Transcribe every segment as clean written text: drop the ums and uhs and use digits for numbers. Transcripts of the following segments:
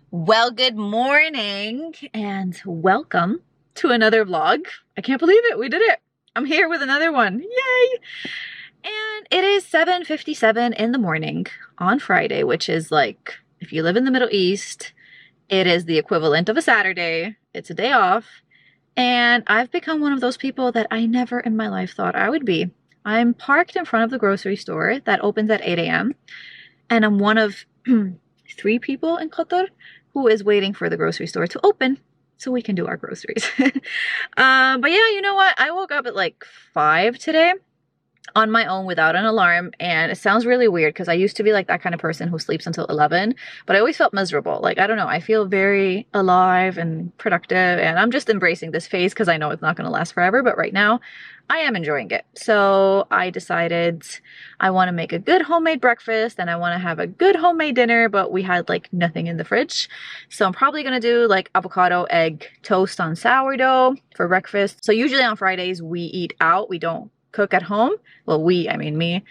Well, good morning and welcome to another vlog. I can't believe it, we did it. I'm here with another one, yay! And it is 7:57 in the morning on Friday, which is like, if you live in the Middle East, it is the equivalent of a Saturday. It's a day off. And I've become one of those people that I never in my life thought I would be. I'm parked in front of the grocery store that opens at 8 a.m. and I'm one of 3 people in Qatar who is waiting for the grocery store to open so we can do our groceries. But yeah, you know what? I woke up at like 5 today on my own without an alarm, and it sounds really weird because I used to be like that kind of person who sleeps until 11, but I always felt miserable. Like, I don't know, I feel very alive and productive, and I'm just embracing this phase because I know it's not going to last forever, but right now I am enjoying it. So I decided I want to make a good homemade breakfast and I want to have a good homemade dinner, but we had like nothing in the fridge. So I'm probably going to do like avocado egg toast on sourdough for breakfast. So usually on Fridays we eat out, we don't cook at home. Well, I mean me.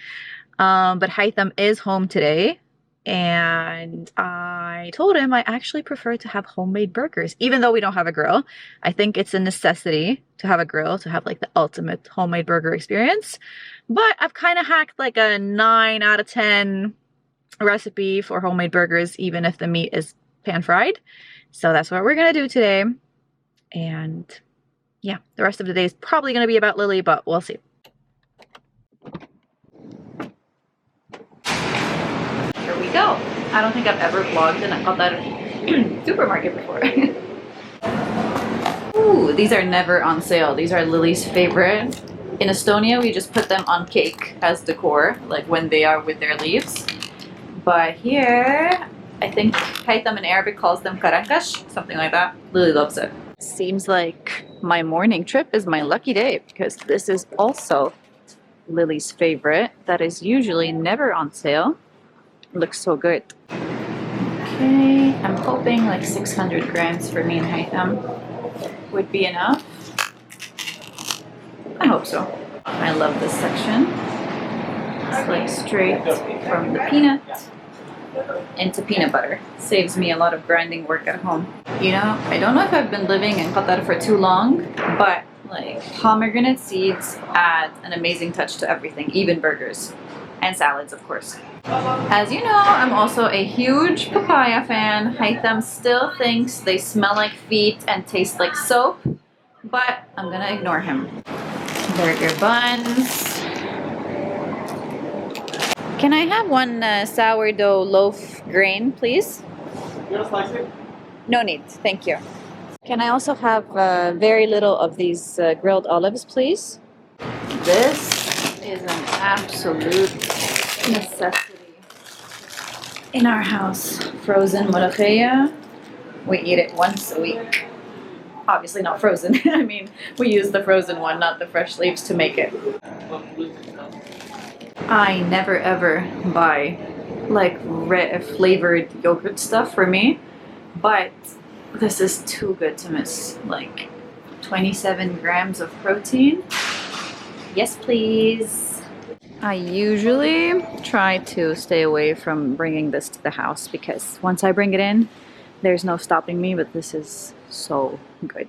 But Haitham is home today, and I told him I actually prefer to have homemade burgers, even though we don't have a grill. I think it's a necessity to have a grill to have like the ultimate homemade burger experience. But I've kind of hacked like a 9 out of 10 recipe for homemade burgers, even if the meat is pan fried. So that's what we're gonna do today. And yeah, the rest of the day is probably gonna be about Lily, but we'll see. Here we go. I don't think I've ever vlogged in a Qatar supermarket before. Ooh, these are never on sale. These are Lily's favorite. In Estonia, we just put them on cake as decor, like when they are with their leaves. But here, I think Haitham in Arabic calls them karankash, something like that. Lily loves it. Seems like my morning trip is my lucky day because this is also Lily's favorite that is usually never on sale. Looks so good. Okay, I'm hoping like 600 grams for me and Haitham would be enough. I hope so. I love this section. It's like straight from the peanut into peanut butter. Saves me a lot of grinding work at home. You know, I don't know if I've been living in Qatar for too long, but like pomegranate seeds add an amazing touch to everything, even burgers and salads, of course. As you know, I'm also a huge papaya fan. Haitham still thinks they smell like feet and taste like soap, but I'm gonna ignore him. Burger buns. Can I have one sourdough loaf grain, please? No need, thank you. Can I also have very little of these grilled olives, please? This is an absolute necessity in our house. Frozen molokhaya. We eat it once a week. Obviously not frozen. I mean, we use the frozen one, not the fresh leaves to make it. I never ever buy like flavored yogurt stuff for me, but this is too good to miss. Like 27 grams of protein. Yes, please. I usually try to stay away from bringing this to the house because once I bring it in, there's no stopping me, but this is so good.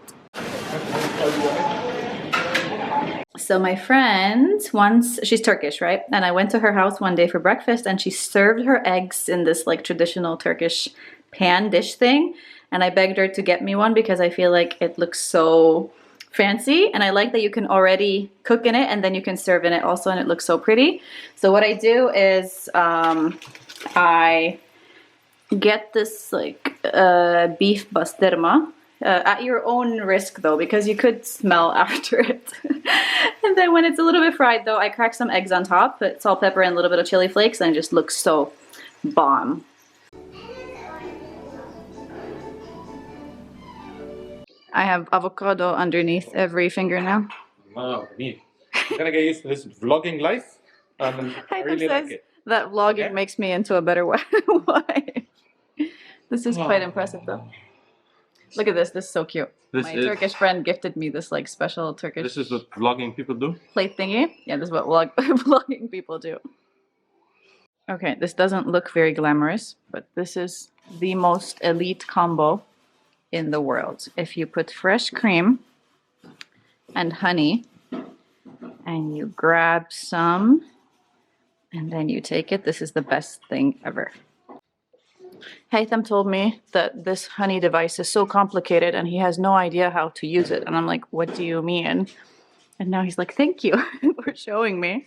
So my friend once, she's Turkish, right? And I went to her house one day for breakfast and she served her eggs in this like traditional Turkish pan dish thing. And I begged her to get me one because I feel like it looks so fancy, and I like that you can already cook in it and then you can serve in it also, and it looks so pretty. So what I do is I get this like beef basturma at your own risk though, because you could smell after it. And then when it's a little bit fried though, I crack some eggs on top, put salt, pepper, and a little bit of chili flakes, and it just looks so bomb. I have avocado underneath every fingernail. Wow, neat. I'm gonna get used to this vlogging life. I really like it. That vlogging makes me into a better wife. This is quite impressive though. Look at this. This is so cute. My Turkish friend gifted me this like special Turkish. This is what vlogging people do? Plate thingy. Yeah, this is what vlogging people do. Okay, this doesn't look very glamorous, but this is the most elite combo in the world. If you put fresh cream and honey and you grab some and then you take it, this is the best thing ever. Haytham told me that this honey device is so complicated and he has no idea how to use it. And I'm like, what do you mean? And now he's like, thank you for showing me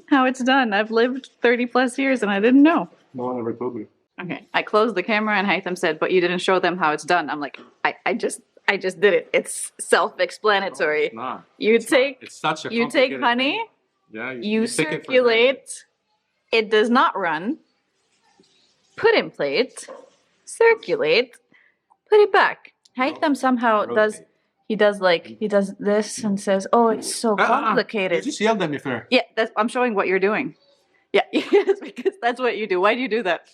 how it's done. I've lived 30 plus years and I didn't know. No one ever told me. Okay, I closed the camera and Haytham said, but you didn't show them how it's done. I'm like, I just did it. It's self-explanatory. No, you take it's such a you take honey, yeah, you circulate, it does not run, put in plate, circulate, put it back. Haytham somehow does this and says, oh, it's so complicated. You just yelled at me for. Yeah, I'm showing what you're doing. Yeah, yes, because that's what you do. Why do you do that?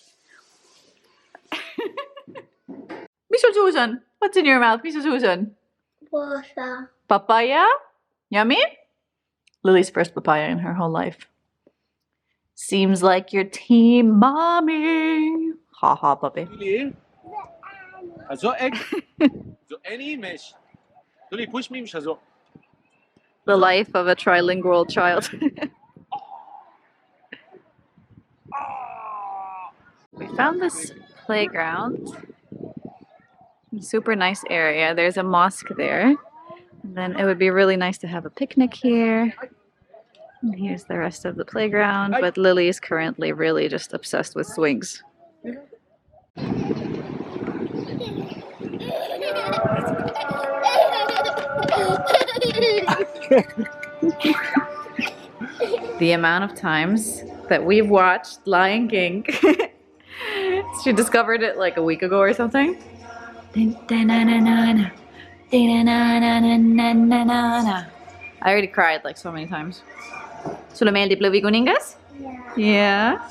Mr. Susan, what's in your mouth, Mr. Susan? Water. Papaya? Yummy? Lily's first papaya in her whole life. Seems like your team mommy. Ha ha, puppy. The life of a trilingual child. We found this playground. Super nice area. There's a mosque there. And then it would be really nice to have a picnic here. And here's the rest of the playground. But Lily is currently really just obsessed with swings. The amount of times that we've watched Lion King. She discovered it like a week ago or something. I already cried like so many times. Zullen we die blubby kuningas? Yeah.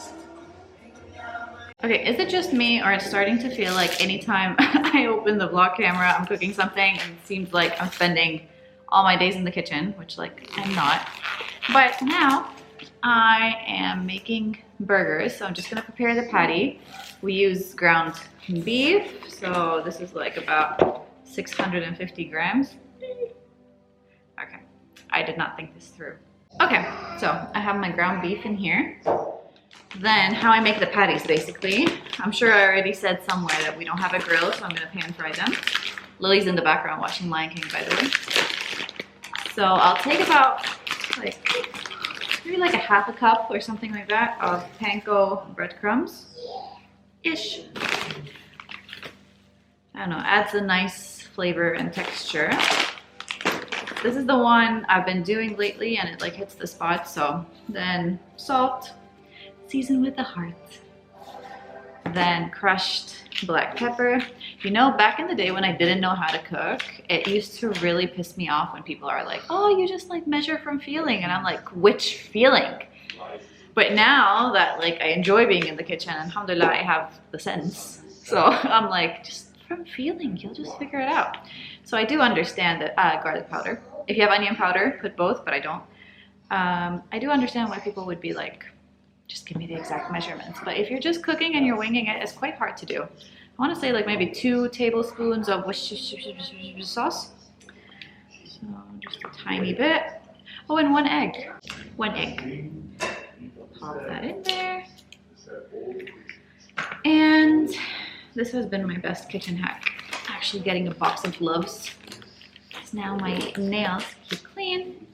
Okay, is it just me or it's starting to feel like anytime I open the vlog camera, I'm cooking something and it seems like I'm spending all my days in the kitchen, which like I'm not. But now I am making burgers, so I'm just gonna prepare the patty. We use ground beef, so this is like about 650 grams. Okay, I did not think this through. Okay, so I have my ground beef in here. Then how I make the patties, basically. I'm sure I already said somewhere that we don't have a grill, so I'm gonna pan fry them. Lily's in the background watching Lion King, by the way. So I'll take about like maybe like a half a cup or something like that of Panko breadcrumbs-ish. I don't know, adds a nice flavor and texture. This is the one I've been doing lately and it like hits the spot, so then salt, season with the heart. Then crushed black pepper. You know, back in the day when I didn't know how to cook, it used to really piss me off when people are like, oh, you just like measure from feeling. And I'm like, which feeling? But now that like I enjoy being in the kitchen, alhamdulillah, I have the sense. So I'm like, just from feeling, you'll just figure it out. So I do understand that garlic powder. If you have onion powder, put both, but I don't. I do understand why people would be like, just give me the exact measurements. But if you're just cooking and you're winging it, it's quite hard to do. I want to say like maybe 2 tablespoons of Worcestershire sauce. So just a tiny bit. Oh, and 1 egg. 1 egg. Pop that in there. And this has been my best kitchen hack. Actually getting a box of gloves. So now my nails keep clean.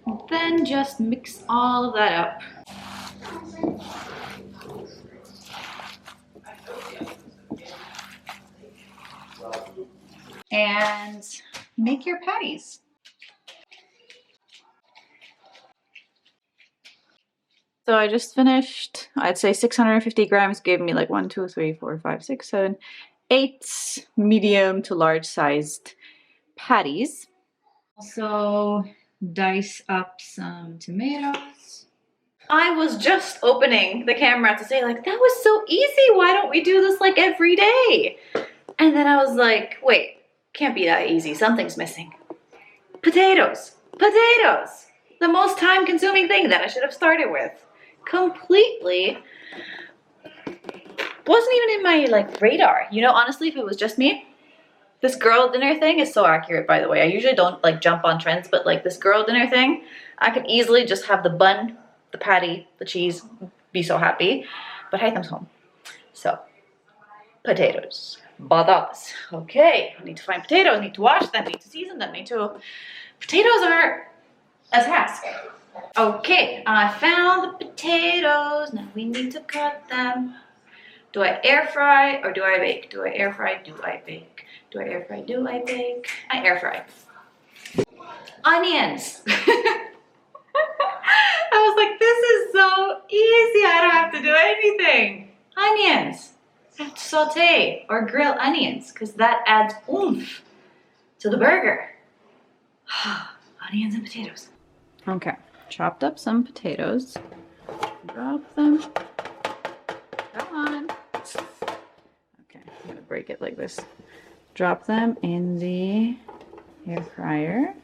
And then just mix all of that up. And make your patties. So I just finished, I'd say 650 grams gave me like 1, 2, 3, 4, 5, 6, 7, 8 medium to large sized patties. Also dice up some tomatoes. I was just opening the camera to say like, that was so easy. Why don't we do this like every day? And then I was like, wait. Can't be that easy. Something's missing. Potatoes. Potatoes. The most time-consuming thing that I should have started with. Completely Wasn't even in my like radar. You know, honestly, if it was just me, this girl dinner thing is so accurate, by the way. I usually don't like jump on trends, but like this girl dinner thing, I could easily just have the bun, the patty, the cheese, be so happy. But Haytham's home. So, potatoes. Badass. Okay, I need to find potatoes, need to wash them, need to season them, need to... Potatoes are a task. Okay, I found the potatoes. Now we need to cut them. Do I air fry or do I bake? Do I air fry? Do I bake? Do I air fry? Do I bake? I air fry. Onions. I was like, this is so easy. I don't have to do anything. Onions. I have to saute or grill onions because that adds oomph to the burger. Onions and potatoes. Okay, chopped up some potatoes. Drop them. Come on. Okay, I'm gonna break it like this. Drop them in the air fryer.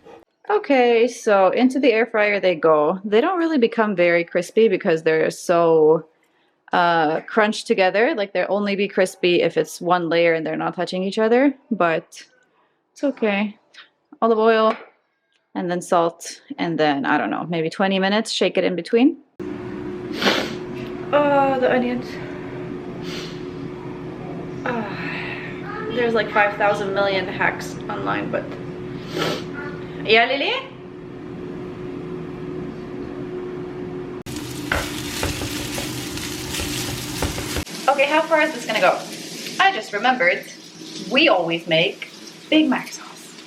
Okay, so into the air fryer they go. They don't really become very crispy because they're so crunched together. Like they'll only be crispy if it's one layer and they're not touching each other, but it's okay. Olive oil and then salt and then, I don't know, maybe 20 minutes, shake it in between. Oh, the onions. There's like 5,000 million hacks online, but... Yeah, Lily? Okay, how far is this gonna go? I just remembered, we always make Big Mac sauce.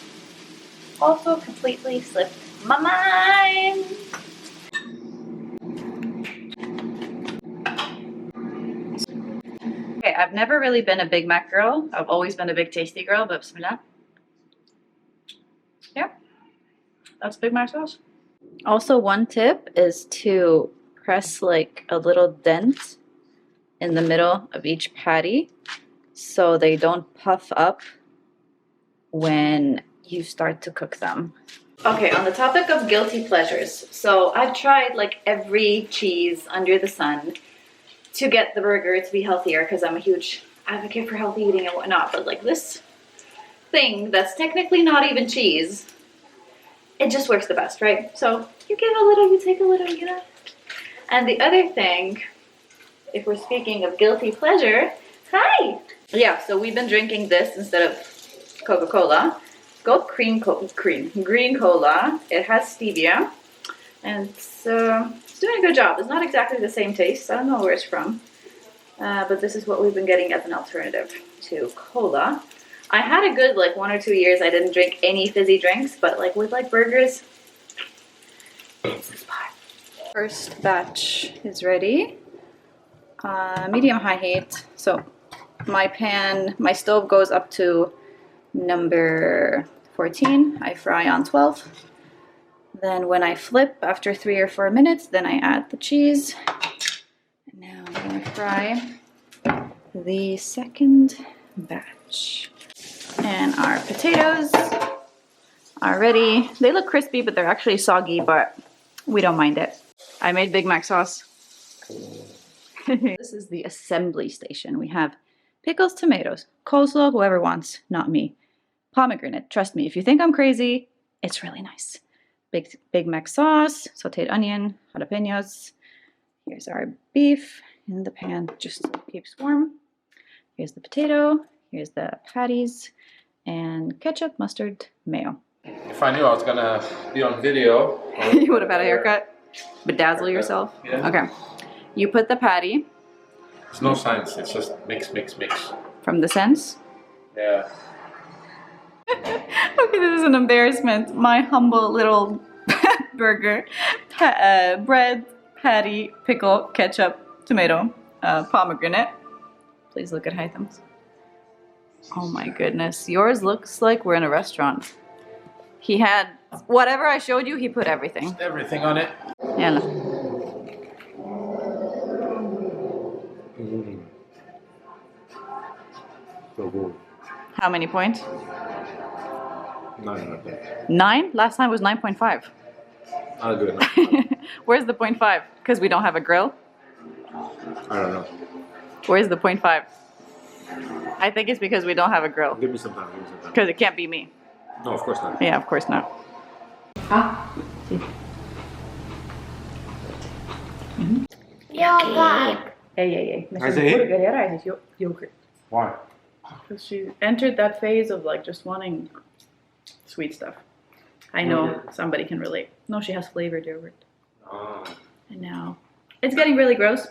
Also completely slipped my mind. Okay, I've never really been a Big Mac girl. I've always been a Big Tasty girl, but bismillah. Yeah, that's Big Mac sauce. Also, one tip is to press like a little dent in the middle of each patty so they don't puff up when you start to cook them. Okay, on the topic of guilty pleasures, so I've tried like every cheese under the sun to get the burger to be healthier because I'm a huge advocate for healthy eating and whatnot, but like this thing that's technically not even cheese, it just works the best, right? So you give a little, you take a little, you know. And the other thing, if we're speaking of guilty pleasure, hi! Yeah, so we've been drinking this instead of Coca-Cola. Goat green cola. It has stevia, and it's doing a good job. It's not exactly the same taste. I don't know where it's from, but this is what we've been getting as an alternative to cola. I had a good like 1 or 2 years I didn't drink any fizzy drinks, but like with like burgers, it's the spot. First batch is ready. Medium-high heat. So my stove goes up to number 14. I fry on 12. Then when I flip after 3 or 4 minutes, then I add the cheese. And now I'm going to fry the second batch. And our potatoes are ready. They look crispy, but they're actually soggy, but we don't mind it. I made Big Mac sauce. This is the assembly station. We have pickles, tomatoes, coleslaw, whoever wants, not me. Pomegranate, trust me, if you think I'm crazy, it's really nice. Big Mac sauce, sauteed onion, jalapenos. Here's our beef in the pan, just keeps warm. Here's the potato, here's the patties, and ketchup, mustard, mayo. If I knew I was gonna be on video, you would have had a haircut. Bedazzle yourself. Yeah. Okay. You put the patty. There's no science, it's just mix, mix, mix. From the sense? Yeah. Okay, this is an embarrassment. My humble little burger. Bread, patty, pickle, ketchup, tomato, pomegranate. Please look at Haytham's. Oh my goodness. Yours looks like we're in a restaurant. He had whatever I showed you, he put everything. Everything on it. Yeah. So good. How many points? 9 out 9? Last time was 9.5. I'll do it. Where's the 0.5? Because we don't have a grill? I don't know. Where's the 0.5? I think it's because we don't have a grill. Give me some time. Give me some time. Because it can't be me. No, of course not. Yeah, of course not. Ah. Yogurt. Hey. I say Yogurt. Why? Because she entered that phase of like just wanting sweet stuff. I know somebody can relate. No, she has flavored yogurt. Oh. I know. It's getting really gross.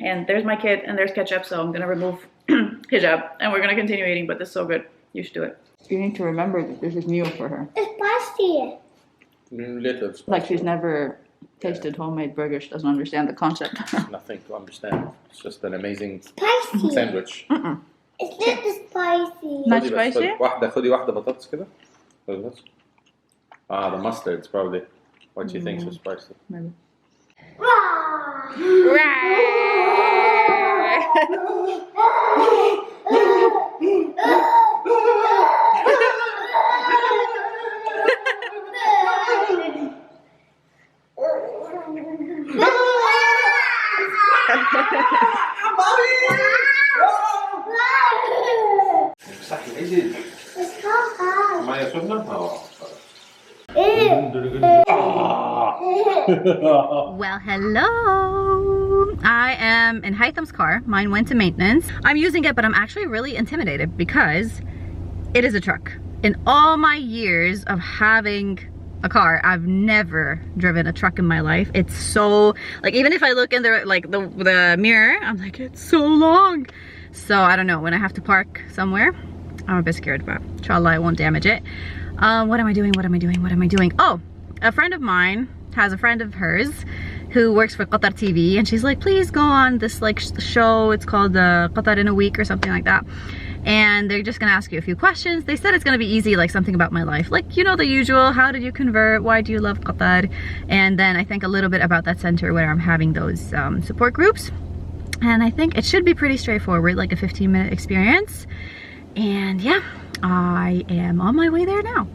And there's my kid and there's ketchup, so I'm gonna remove hijab and we're gonna continue eating, but this is so good. You should do it. You need to remember that this is new for her. It's spicy. Little. Like she's never tasted homemade burgers, she doesn't understand the concept. Nothing to understand. It's just an amazing Spicy. sandwich. It's not spicy. Not spicy? خدي واحدة بطاطس كده. Ah, the mustard's probably what she thinks is spicy. Maybe. مية سخنة؟ Well, hello. I am in Hytham's car. Mine went to maintenance. I'm using it, but I'm actually really intimidated because it is a truck. In all my years of having a car, I've never driven a truck in my life. It's so, like, even if I look in the mirror, I'm like, it's so long. So I don't know, when I have to park somewhere, I'm a bit scared, but inshallah I won't damage it. What am I doing? Oh, a friend of mine has a friend of hers who works for Qatar TV, and she's like, please go on this like show. It's called Qatar in a Week or something like that. And they're just gonna ask you a few questions. They said it's gonna be easy, like something about my life. Like, you know, the usual, how did you convert? Why do you love Qatar? And then I think a little bit about that center where I'm having those support groups. And I think it should be pretty straightforward, like a 15-minute experience. And yeah, I am on my way there now.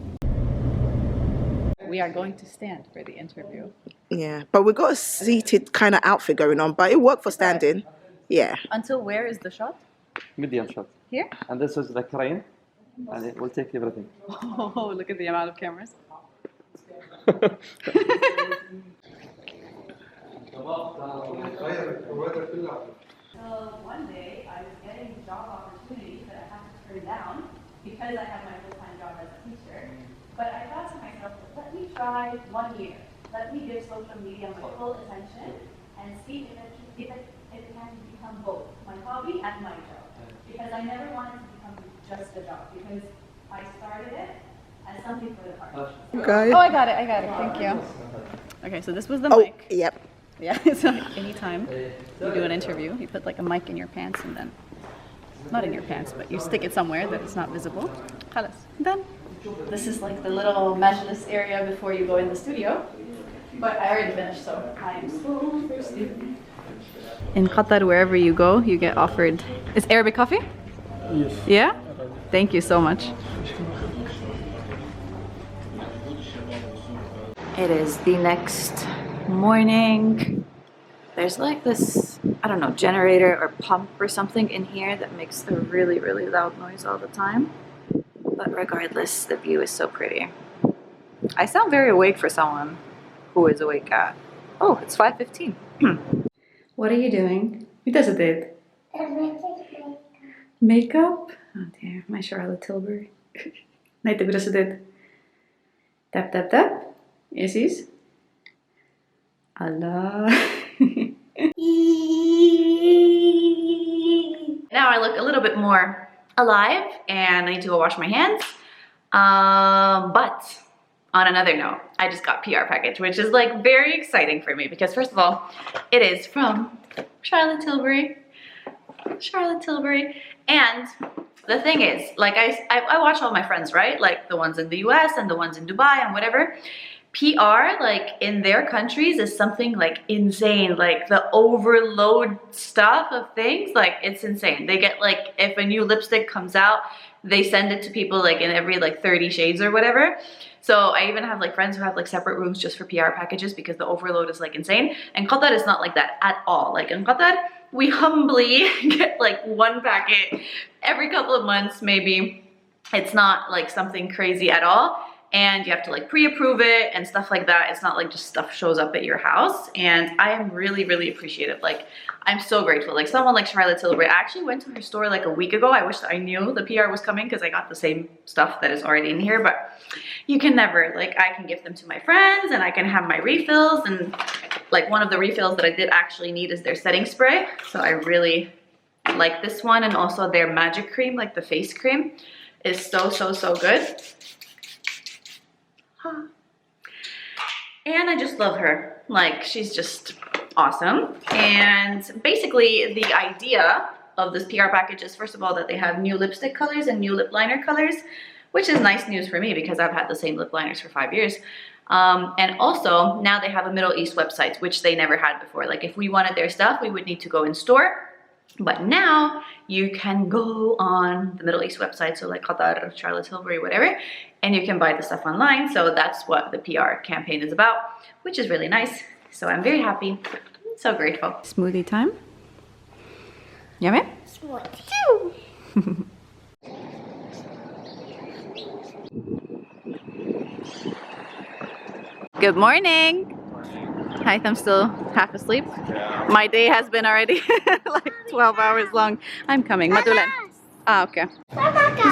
We are going to stand for the interview. Yeah, but we've got a seated kind of outfit going on, but it worked for standing. Yeah. Until where is the shot? Medium shot. Here? And this is the crane, and it will take everything. Oh, look at the amount of cameras. One day I was getting job opportunities that I had to turn down because I had my full-time job as a teacher. But I thought to myself, let me try 1 year. Let me give social media my full attention and see if it can become both my hobby and my job. Because I never wanted to become just a job, because I started it as something for the heart. Okay. Oh, I got it. Thank you. Okay, so this was the Oh, mic. yep. Yeah, so anytime you do an interview, you put like a mic in your pants and then, not in your pants, but you stick it somewhere that it's not visible. Khalas. Done. This is like the little majlis area before you go in the studio. But I already finished, so I am so thirsty. In Qatar, wherever you go, you get offered... Is Arabic coffee? Yes. Yeah? Thank you so much. It is the next morning. There's like this, I don't know, generator or pump or something in here that makes a really, really loud noise all the time. But regardless, the view is so pretty. I sound very awake for someone who is awake at... Oh, it's 5:15. What are you doing? What does it do? Makeup? Oh dear, my Charlotte Tilbury. Nej, det är det. Tap, tap, tap. Yes, yes. Allah. Now I look a little bit more alive and I need to go wash my hands. But on another note, I just got PR package, which is like very exciting for me because first of all, it is from Charlotte Tilbury. And the thing is, like I watch all my friends, right? Like the ones in the US and the ones in Dubai and whatever. PR, like in their countries, is something like insane. Like the overload stuff of things, like it's insane. They get like, if a new lipstick comes out, they send it to people like in every like 30 shades or whatever. So I even have like friends who have like separate rooms just for PR packages because the overload is like insane. And Qatar is not like that at all. Like in Qatar, we humbly get like one packet every couple of months maybe. It's not like something crazy at all. And you have to like pre-approve it and stuff like that. It's not like just stuff shows up at your house. And I am really, really appreciative. Like, I'm so grateful. Like someone like Charlotte Tilbury, I actually went to her store like a week ago. I wish I knew the PR was coming because I got the same stuff that is already in here, but you can never, like I can give them to my friends and I can have my refills. And like one of the refills that I did actually need is their setting spray. So I really like this one, and also their magic cream, like the face cream is so, so, so good. And I just love her. Like, she's just awesome. And basically the idea of this PR package is, first of all, that they have new lipstick colors and new lip liner colors, which is nice news for me because I've had the same lip liners for 5 years. And also now they have a Middle East website, which they never had before. Like if we wanted their stuff, we would need to go in store. But now you can go on the Middle East website, so like Qatar, Charlotte Tilbury, whatever, and you can buy the stuff online. So that's what the PR campaign is about, which is really nice. So I'm very happy, so grateful. Smoothie time. Yummy? Smoothie. Good morning. Hi, I'm still half asleep. Yeah. My day has been already like 12 hours long. I'm coming. Madulan. Ah, okay.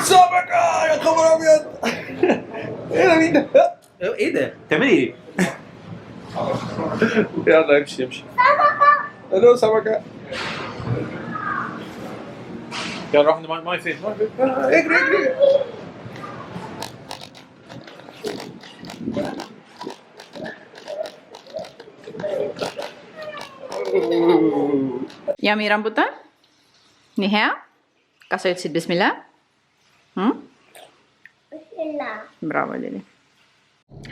سمكة يا خبر أبيض. إيه مين ده؟ إيه ده؟ بتعملي إيه؟ يلا امشي امشي. الو سمكة. يلا روح عند ماي فين؟ اجري اجري. Yummy rambutan? Ni her? Kan je het bismillah? Bravo, Lily.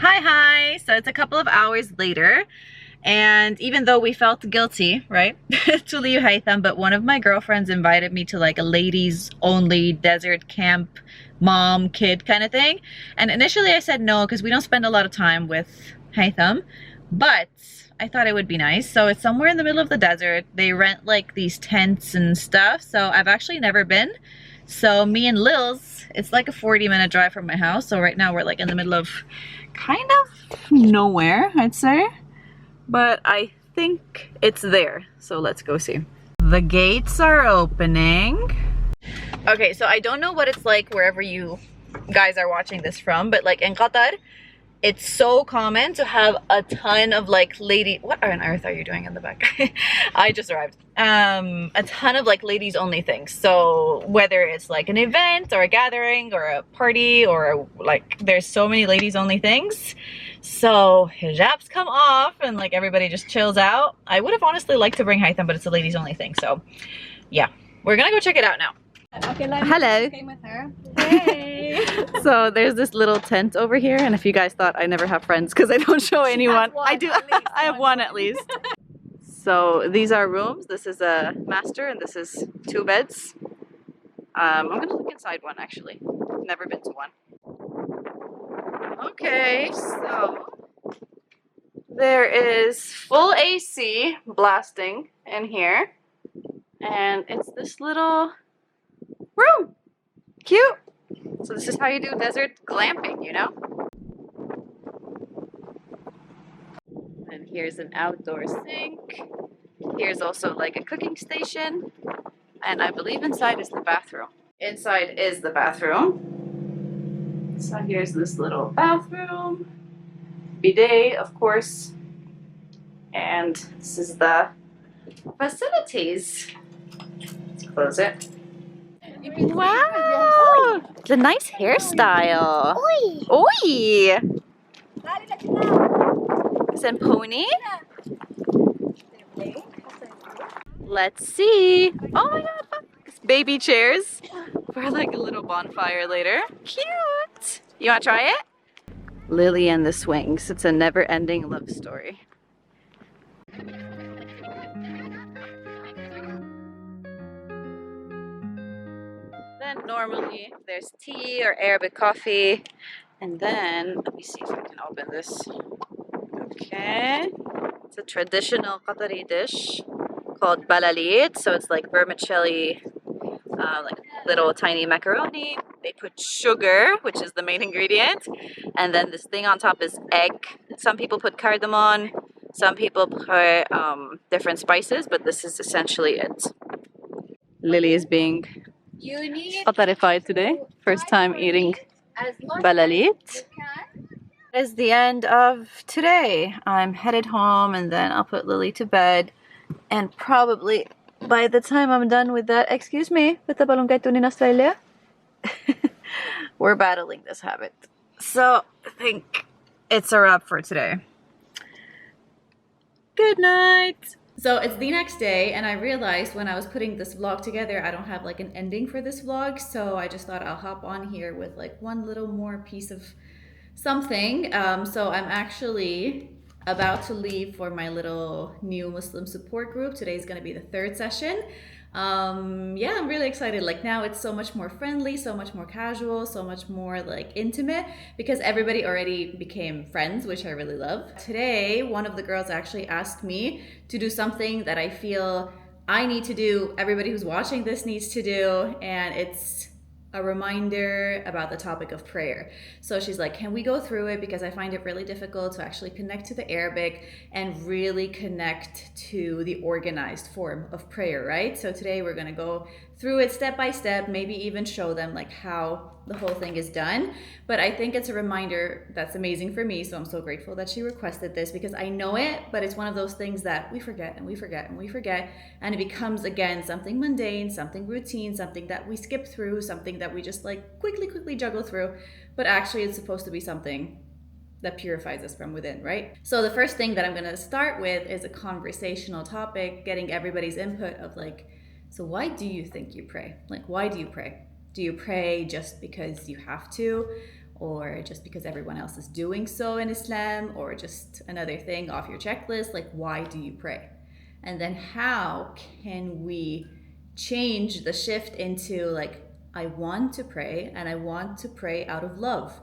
Hi. So it's a couple of hours later, and even though we felt guilty, right, to leave Haytham, but one of my girlfriends invited me to like a ladies only desert camp, mom, kid kind of thing. And initially I said no because we don't spend a lot of time with Haytham, but I thought it would be nice. So it's somewhere in the middle of the desert. They rent like these tents and stuff. So I've actually never been. So me and Lils, it's like a 40-minute drive from my house. So right now we're like in the middle of kind of nowhere, I'd say. But I think it's there. So let's go see. The gates are opening. Okay, so I don't know what it's like wherever you guys are watching this from, but like in Qatar, it's so common to have a ton of like what on earth are you doing in the back? I just arrived. A ton of like ladies only things. So whether it's like an event or a gathering or a party or like there's so many ladies only things. So hijabs come off and like everybody just chills out. I would have honestly liked to bring Haytham, but it's a ladies only thing. So yeah, we're gonna go check it out now. Hello. Came with her. Hey. So there's this little tent over here, and if you guys thought I never have friends because I don't show anyone, I do. I have one at least. So these are rooms. This is a master and this is 2 beds. I'm gonna look inside one actually. Never been to one. Okay, so there is full AC blasting in here, and it's this little room. Cute. So this is how you do desert glamping, you know? And here's an outdoor sink. Here's also like a cooking station. And I believe inside is the bathroom. Inside is the bathroom. So here's this little bathroom. Bidet, of course. And this is the facilities. Let's close it. Wow! It's a nice hairstyle. Oi! Is it pony? Let's see. Oh my god! It's baby chairs for like a little bonfire later. Cute! You wanna try it? Lily and the Swings. It's a never-ending love story. Then normally there's tea or Arabic coffee, and then let me see if I can open this. Okay, it's a traditional Qatari dish called balalit. So it's like vermicelli, like little tiny macaroni. They put sugar, which is the main ingredient, and then this thing on top is egg. Some people put cardamom, some people put different spices, but this is essentially it. Lily is being terrified today. First time eating balalit. That is the end of today. I'm headed home and then I'll put Lily to bed. And probably by the time I'm done with that, excuse me, with the balongkaitun in Australia, we're battling this habit. So I think it's a wrap for today. Good night. So it's the next day and I realized when I was putting this vlog together, I don't have like an ending for this vlog. So I just thought I'll hop on here with like one little more piece of something. So I'm actually about to leave for my little new Muslim support group. Today's gonna be the third session. Yeah, I'm really excited. Like now it's so much more friendly, so much more casual, so much more like intimate because everybody already became friends, which I really love. Today, one of the girls actually asked me to do something that I feel I need to do, everybody who's watching this needs to do, and it's a reminder about the topic of prayer. So she's like, can we go through it? Because I find it really difficult to actually connect to the Arabic and really connect to the organized form of prayer, right? So today we're gonna go through it step by step, maybe even show them like how the whole thing is done. But I think it's a reminder that's amazing for me. So I'm so grateful that she requested this because I know it, but it's one of those things that we forget and we forget and we forget. And it becomes again, something mundane, something routine, something that we skip through, something that we just like quickly juggle through. But actually it's supposed to be something that purifies us from within, right? So the first thing that I'm gonna start with is a conversational topic, getting everybody's input of like, so why do you think you pray? Like, why do you pray? Do you pray just because you have to, or just because everyone else is doing so in Islam, or just another thing off your checklist? Like, why do you pray? And then how can we change the shift into like, I want to pray and I want to pray out of love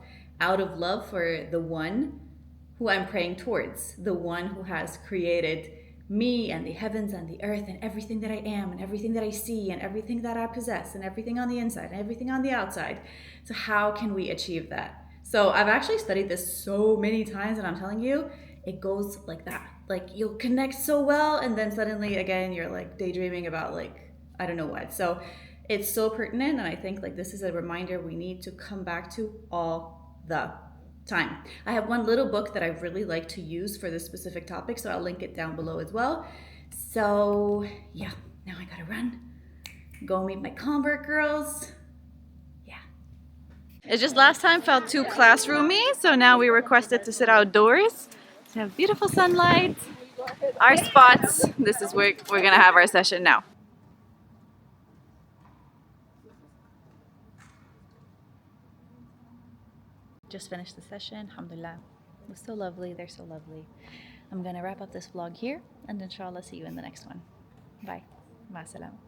for the one who I'm praying towards, the one who has created me and the heavens and the earth and everything that I am and everything that I see and everything that I possess and everything on the inside and everything on the outside. So how can we achieve that? So I've actually studied this so many times and I'm telling you, it goes like that. Like you'll connect so well and then suddenly again, you're like daydreaming about like, I don't know what. So it's so pertinent and I think like this is a reminder we need to come back to all the time. I have one little book that I really like to use for this specific topic, so I'll link it down below as well. So yeah, now I gotta run, go meet my convert girls. Yeah. It just last time felt too classroomy, so now we requested to sit outdoors to have beautiful sunlight, our spots. This is where we're gonna have our session now. Just finished the session, alhamdulillah. It was so lovely, they're so lovely. I'm gonna wrap up this vlog here and inshallah see you in the next one. Bye. Ma salam.